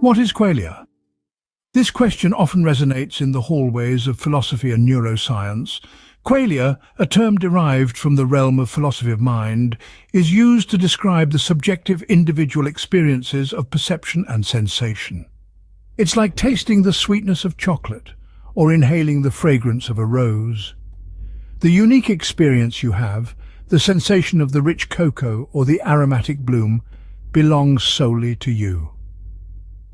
What is qualia? This question often resonates in the hallways of philosophy and neuroscience. Qualia, a term derived from the realm of philosophy of mind, is used to describe the subjective individual experiences of perception and sensation. It's like tasting the sweetness of chocolate or inhaling the fragrance of a rose. The unique experience you have, the sensation of the rich cocoa or the aromatic bloom, belongs solely to you.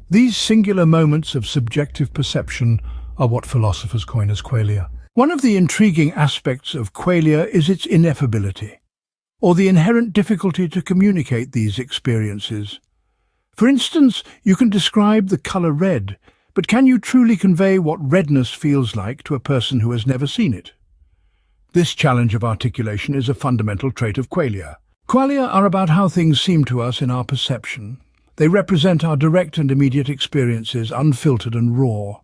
These singular moments of subjective perception are what philosophers coin as qualia. One of the intriguing aspects of qualia is its ineffability, or the inherent difficulty to communicate these experiences. For instance, you can describe the colour red, but can you truly convey what redness feels like to a person who has never seen it? This challenge of articulation is a fundamental trait of qualia. Qualia are about how things seem to us in our perception. They represent our direct and immediate experiences, unfiltered and raw.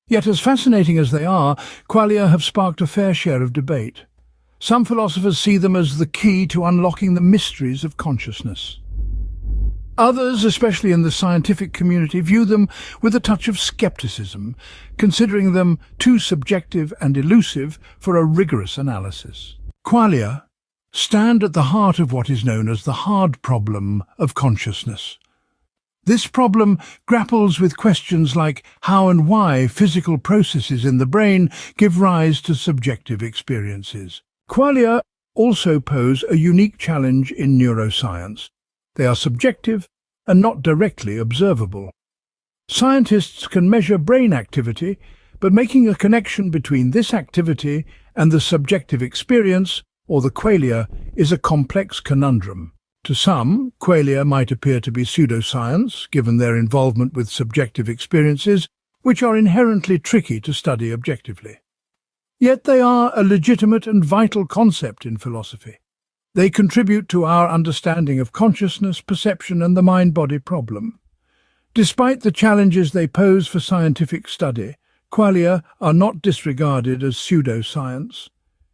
Yet as fascinating as they are, qualia have sparked a fair share of debate. Some philosophers see them as the key to unlocking the mysteries of consciousness. Others, especially in the scientific community, view them with a touch of skepticism, considering them too subjective and elusive for a rigorous analysis. Qualia stand at the heart of what is known as the hard problem of consciousness. This problem grapples with questions like how and why physical processes in the brain give rise to subjective experiences. Qualia also pose a unique challenge in neuroscience. They are subjective and not directly observable. Scientists can measure brain activity, but making a connection between this activity and the subjective experience, or the qualia, is a complex conundrum. To some, qualia might appear to be pseudoscience, given their involvement with subjective experiences, which are inherently tricky to study objectively. Yet they are a legitimate and vital concept in philosophy. They contribute to our understanding of consciousness, perception, and the mind-body problem. Despite the challenges they pose for scientific study, qualia are not disregarded as pseudoscience.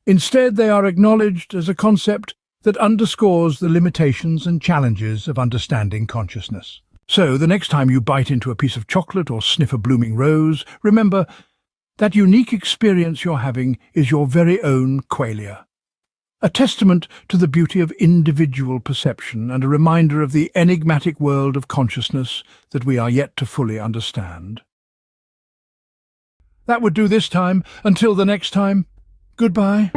Instead, they are acknowledged as a concept that underscores the limitations and challenges of understanding consciousness. So, the next time you bite into a piece of chocolate or sniff a blooming rose, remember that unique experience you're having is your very own qualia. A testament to the beauty of individual perception and a reminder of the enigmatic world of consciousness that we are yet to fully understand. That would do this time. Until the next time, goodbye.